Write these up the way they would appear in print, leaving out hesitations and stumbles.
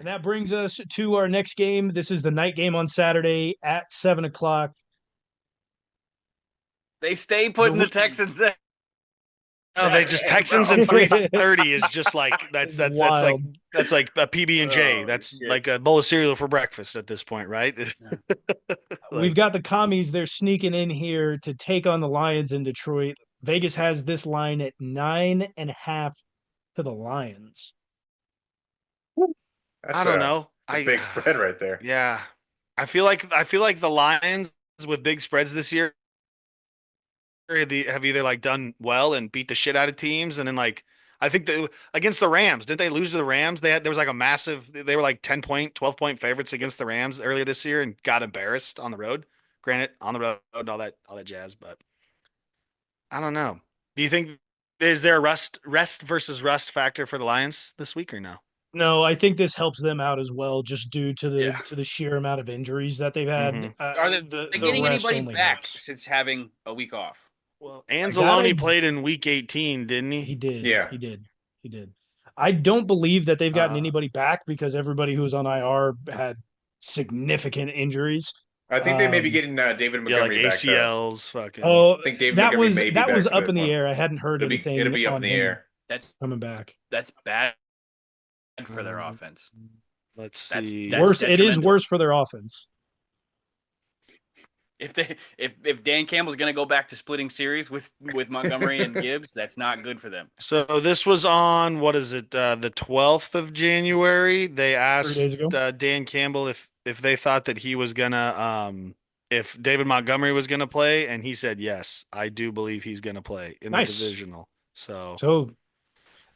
And that brings us to our next game. This is the night game on Saturday at 7 o'clock. They stay The putting the Texans at No, they just Saturday, Texans bro. and 3:30 is just like wild. that's like a PB&J. Oh That's shit! like a bowl of cereal for breakfast at this point, right? Yeah. We've Like, got the commies. They're sneaking in here to take on the Lions in Detroit. Vegas has this line at 9.5 to the Lions. I That's don't a know. it's a big spread right there. Yeah. I feel like the Lions with big spreads this year have either like done well and beat the shit out of teams, and then like I think against the Rams, didn't they lose to the Rams? There was like a massive, they were like 10-point, 12-point favorites against the Rams earlier this year and got embarrassed on the road. Granted, on the road and all that jazz, but I don't know. Do you think, is there a rest versus rust factor for the Lions this week or no? No, I think this helps them out as well, just due to Yeah. the sheer amount of injuries that they've had. Mm-hmm. Are they, The they getting rest anybody only back helps. since having a week off? Well, That Anzalone played in week 18, didn't he? he did. Yeah. He did. He did. I don't believe that they've gotten Uh, anybody back because everybody who was on IR had significant injuries. I think they may be Um, getting David yeah, like Montgomery back though. ACLs, fucking. oh, I think David Montgomery may be that back was for up that in the one. air. I hadn't heard anything It'll be up on in the him air. That's coming back. bad for their Um, offense. Let's That's see. that's It is detrimental. worse for their offense. If Dan Campbell's going to go back to splitting series with Montgomery and Gibbs, that's not good for them. So this was on, what is it, the 12th of January. They 3 days asked ago. Dan Campbell if they thought that he was gonna if David Montgomery was gonna play, and he said yes, I do believe he's gonna play in the Nice. divisional. So So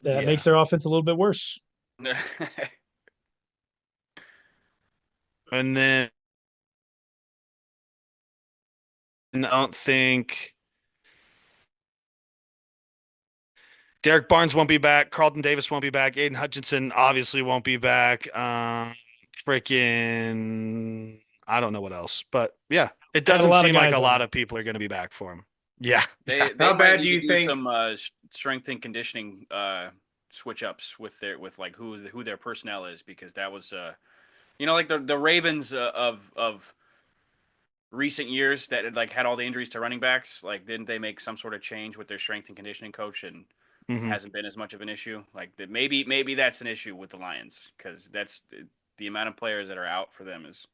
that yeah. makes their offense a little bit worse. And then I don't think Derek Barnes won't be back. Carlton Davis won't be back. Aiden Hutchinson obviously won't be back. Freaking, I don't know what else, but yeah, it Got a doesn't lot of seem like guys a on lot it. of people are going to be back for him. Yeah. They How might bad need do you to think? some strength and conditioning switch ups with like who their personnel is, because that was like the Ravens of recent years that had like had all the injuries to running backs. Like, didn't they make some sort of change with their strength and conditioning coach, and hmm hasn't been as much of an issue? Like, that maybe that's an issue with the Lions, because that's the amount of players that are out for them is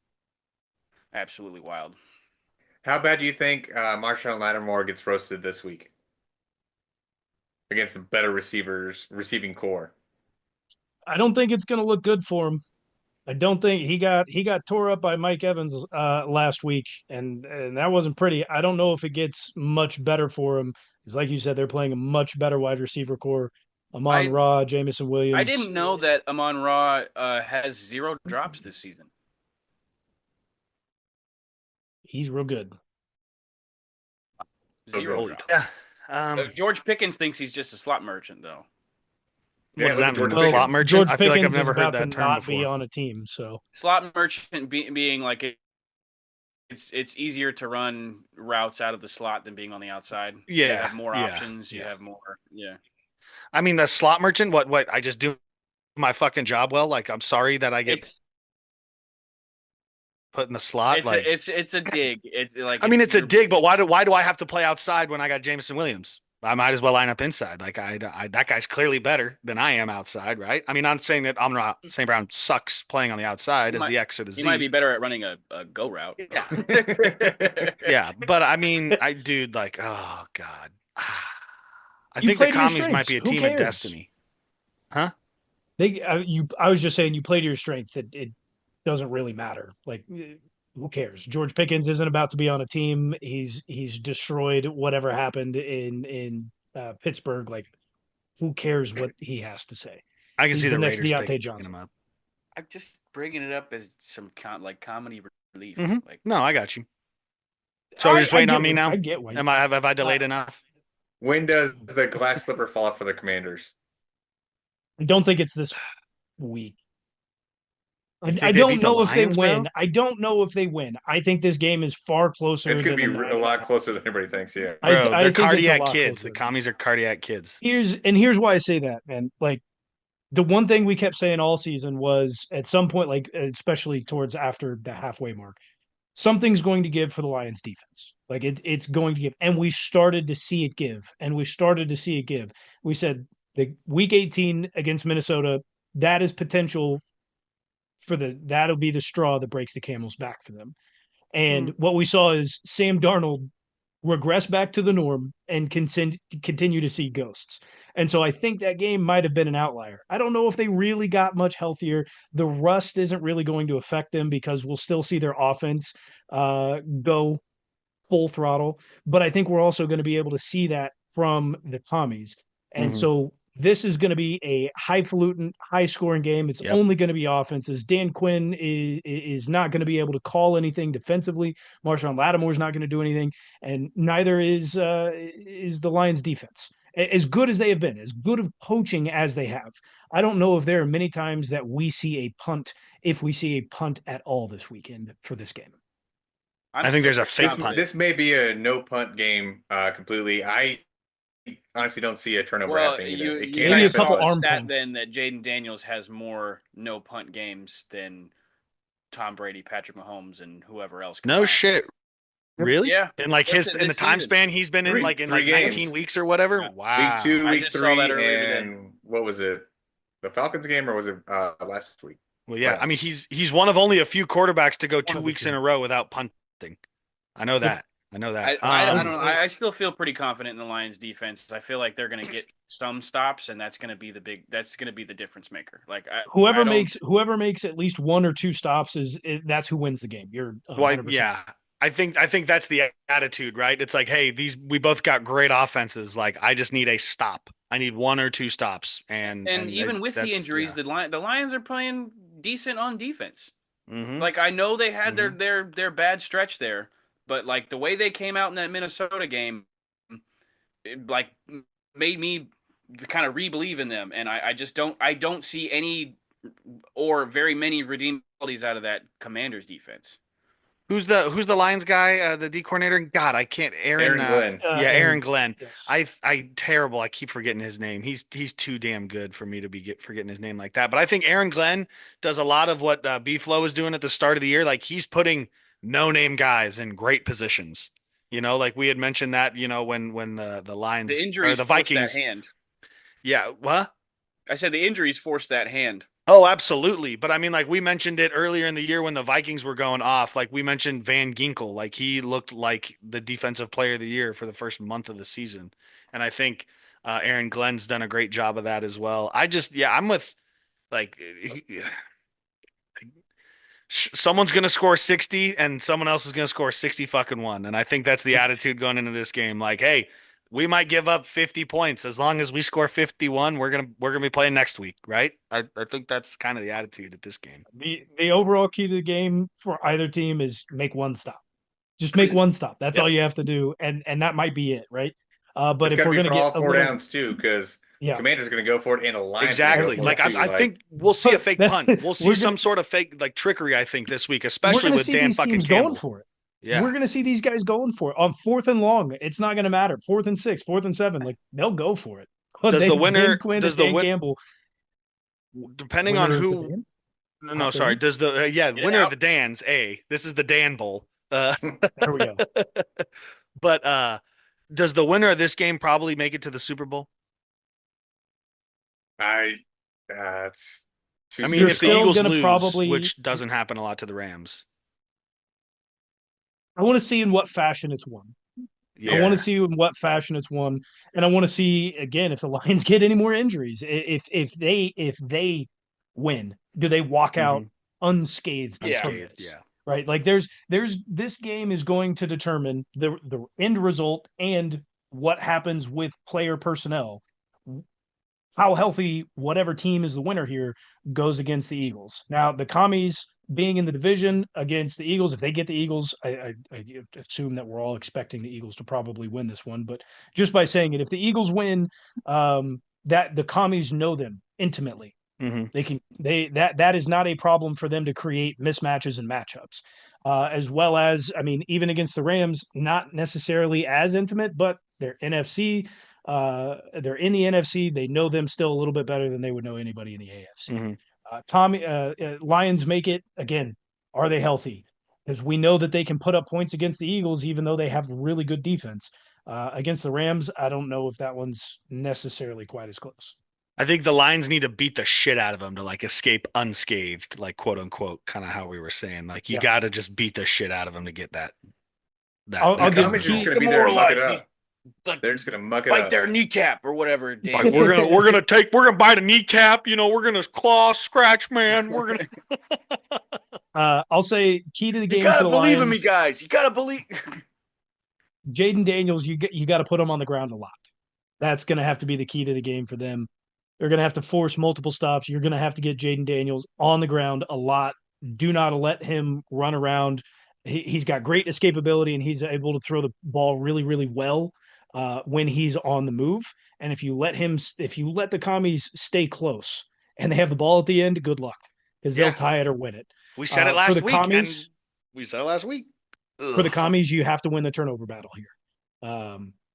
absolutely wild. How bad do you think Marshawn Lattimore gets roasted this week against the better receiving core? I don't think it's going to look good for him. I don't think he got tore up by Mike Evans last week, and that wasn't pretty. I don't know if it gets much better for him because, like you said, they're playing a much better wide receiver core. Amon I Ra, Jamison I Williams, didn't know that Amon Ra has 0 drops this season. he's real good. So Zero good. drops. Yeah. George Pickens thinks he's just a slot merchant, though. What Yeah, does look that at mean? Jordan The slot Pickens. merchant? George I feel like I've Pickens is never heard about to that term not be before. on a team, so Slot merchant being like it's easier to run routes out of the slot than being on the outside. You Yeah. have more Yeah. options. You Yeah. have more. Yeah. I mean, the slot merchant, what, I just do my fucking job well. Like, I'm sorry that I get It's put in the slot. it's Like, it's a dig. It's like I mean, it's a you're dig, but why do I have to play outside when I got Jameson Williams? I might as well line up inside. Like, that guy's clearly better than I am outside, right? I mean, I'm saying that Amon St. Brown sucks playing on the outside he as might the X or the he might Z. be better at running a go route. Yeah. Yeah, but I mean, dude, like, oh God. I you think the played to your commies might strengths. be a Who team of cares? destiny. Huh? I was just saying you play to your strength. It doesn't really matter. Like, who cares? George Pickens isn't about to be on a team. He's destroyed whatever happened in Pittsburgh. Like, who cares what he has to say? I can see He's the the next Raiders Deontay picking Johnson. him up. I'm just bringing it up as some comedy relief. hmm Like, No, I got you. So we're just waiting on me now? I get why. Have I delayed Uh, enough? When does the glass slipper fall off for the Commanders? I don't think it's this week. You I think they don't beat the know if they Lions, win. bro? I don't know if they win. I think this game is far closer It's going than to the be nine. a lot closer than everybody thinks. Yeah. Bro, I they're think it's a cardiac lot kids. closer The than that. commies are cardiac kids. Here's why I say that, man. Like, the one thing we kept saying all season was at some point, like especially towards after the halfway mark, something's going to give for the Lions defense. Like it's going to give. And we started to see it give. And we started to see it give. We said the week 18 against Minnesota, that is potential for that'll be the straw that breaks the camel's back for them. And what we saw is Sam Darnold regress back to the norm and continue to see ghosts. And so I think that game might have been an outlier. I don't know if they really got much healthier. The rust isn't really going to affect them because we'll still see their offense go full throttle. But I think we're also going to be able to see that from the commies. And Mhm. so this is going to be a highfalutin, high scoring game. It's Yep. only going to be offenses. Dan Quinn is not going to be able to call anything defensively. Marshawn Lattimore is not going to do anything, and neither is the Lions defense. As good as they have been, as good of coaching as they have, I don't know if there are many times that we see a punt, if we see a punt at all this weekend for this game. I'm I think still there's a pretty fake This punt. confident. this may be a no punt game completely. I honestly don't see a turnover Well, happening either. you It you can't Maybe a guys couple saw happen. the arm stat punts. then that Jaden Daniels has more no punt games than Tom Brady, Patrick Mahomes, and whoever else No combined. shit. Really? Yeah, In like just his in in the this time season. span he's been in, Three like in three like 19 games. weeks or whatever. Yeah. Week Wow. 2, I week just saw that 3, earlier today. and what was it? The Falcons game, or was it last week? Well, yeah. I mean, Browns. he's one of only a few quarterbacks to go One two of the weeks in two. a row without punting. I know Yep. that. I know that. I As don't know. I still feel pretty confident in the Lions defense. I feel like they're going to get some stops, and that's going to be that's going to be the difference maker. Like I don't. whoever makes at least one or two stops that's who wins the game. You're Well, 100%. yeah. I think that's the attitude, right? It's like, hey, these we both got great offenses. Like, I just need a stop. I need one or two stops, And even with the that's injuries, yeah. the Lions are playing decent on defense. Mm-hmm. Like I know they had Mm-hmm. their bad stretch there, but like the way they came out in that Minnesota game, it like made me kind of re-believe in them. And I just don't see any or very many redeeming qualities out of that Commanders defense. Who's the Lions guy? The D coordinator. God, I can't. Aaron. Aaron Glenn. Yeah, Aaron Aaron, Glenn. yes. I terrible. I keep forgetting his name. He's too damn good for me to be forgetting his name like that. But I think Aaron Glenn does a lot of what B-Flow was doing at the start of the year. Like, he's putting no name guys in great positions. Like we had mentioned that. When the The Lions or injuries the forced that Vikings. hand. Yeah. What? I said the injuries forced that hand. Oh, absolutely. But I mean, like we mentioned it earlier in the year when the Vikings were going off, like we mentioned Van Ginkel, like he looked like the defensive player of the year for the first month of the season. And I think Aaron Glenn's done a great job of that as well. Yeah, I'm with like someone's going to score 60 and someone else is going to score 60 fucking one. And I think that's the attitude going into this game. Like, hey, we might give up 50 points as long as we score 51. We're gonna be playing next week, right? I think that's kind of the attitude at this game. The overall key to the game for either team is make one stop. Just make one stop. That's all Yep. you have to do, and that might be it, right? But It's if got to we're be gonna for get all a four little, downs too, because yeah, Commanders are going to go for it, and the Lions are going to go Exactly. for it Like yes. too. I Like think we'll see a fake That's punt. We'll see we're gonna some sort of fake like trickery, I think, this week, we're especially gonna with see Dan these fucking teams going Campbell. for it. We're Yeah. gonna see these guys going for it on 4th and long. It's not gonna matter. 4th and 6, 4th and 7, like they'll go for it. Does the Dan winner Quinn does and the Dan win Campbell, depending on winner of the who Dan no, sorry, afternoon. does the yeah, Get it winner of out. the Dans, this is the Dan Bowl. There we go. But does the winner of this game probably make it to the Super Bowl? I, it's too I soon mean, You're to if the still call. Eagles gonna lose, probably. which doesn't happen a lot to the Rams. I want to see in what fashion it's won. I want to Yeah. see in what fashion it's won, and I want to see again if the Lions get any more injuries. If they win, do they walk out Hmm. unscathed Yeah. from Unscathed, this? yeah. Right? Like there's this game is going to determine the end result and what happens with player personnel, how healthy whatever team is the winner here goes against the Eagles. Now, the commies being in the division against the Eagles, if they get the Eagles, I assume that we're all expecting the Eagles to probably win this one. But just by saying it, if the Eagles win, that the commies know them intimately. Hmm. They can that is not a problem for them to create mismatches and matchups. As well as, I mean, even against the Rams, not necessarily as intimate, but they're NFC. They're in the NFC. They know them still a little bit better than they would know anybody in the AFC. Mm-hmm. Lions make it again. Are they healthy? Because we know that they can put up points against the Eagles, even though they have really good defense. Against the Rams, I don't know if that one's necessarily quite as close. I think the Lions need to beat the shit out of them to like escape unscathed, like quote unquote, kind of how we were saying. Like you Yeah. got to just beat the shit out of them to get that. I'll The give commies are just Key. going to be there and muck it Demoralize up. like They're just going to muck it bite up. their kneecap or whatever. Like Dan. we're gonna bite a kneecap. We're gonna claw, scratch, man. We're gonna. I'll say key to the You game for gotta the believe in me, Lions. guys. You gotta believe. Jaden Daniels, you got to put him on the ground a lot. That's going to have to be the key to the game for them. They're going to have to force multiple stops. You're going to have to get Jaden Daniels on the ground a lot. Do not let him run around. He's got great escapability and he's able to throw the ball really, really well when he's on the move. And if you let the commies stay close and they have the ball at the end, good luck because they'll Yeah, tie it or win it. we said it For last the week, and commies, we said it last week. for the Ugh. commies, you have to win the turnover battle here.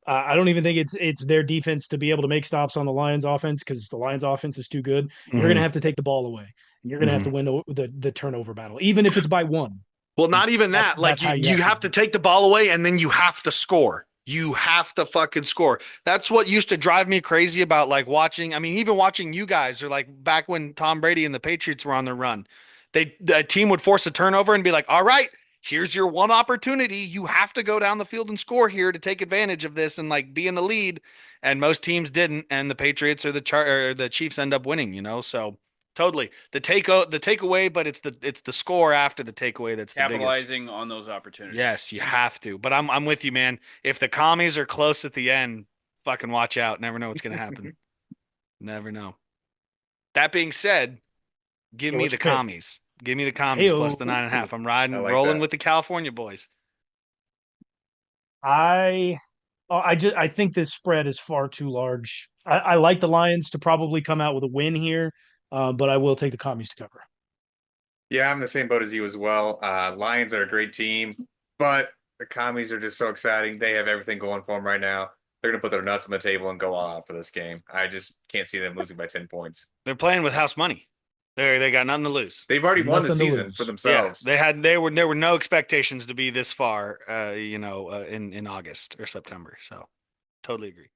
I don't even think it's their defense to be able to make stops on the Lions offense because the Lions offense is too good. You're going to Mhm, have to take the ball away, and you're going to have to mhm. win the turnover battle, even if it's by one. Well, not even That's that. Like that's you, how you you have to have to do it. take the ball away, and then you have to score. You have to fucking score. That's what used to drive me crazy about like watching. I mean, even watching you guys, or like back when Tom Brady and the Patriots were on the run, the team would force a turnover and be like, "All right, here's your one opportunity. You have to go down the field and score here to take advantage of this and like be in the lead." And most teams didn't, and the Patriots or the Chiefs end up winning. So totally the takeaway, but it's the score after the takeaway that's the biggest. Capitalizing on those opportunities. Yes, you have to. But I'm with you, man. If the commies are close at the end, fucking watch out. Never know what's gonna happen. Never know. That being said, give Yeah, me what's the your pick? commies. Give me the commies plus the Hey, 9.5. I'm I riding, like rolling that. with the California boys. I I think this spread is far too large. I like the Lions to probably come out with a win here, but I will take the commies to cover. Yeah, I'm in the same boat as you as well. Lions are a great team, but the commies are just so exciting. They have everything going for them right now. They're going to put their nuts on the table and go all out for this game. I just can't see them losing by 10 points. They're playing with house money. They got nothing to lose. They've already won the Nothing to season for lose. Yeah, themselves. there were no expectations to be this far, in August or September. So totally agree.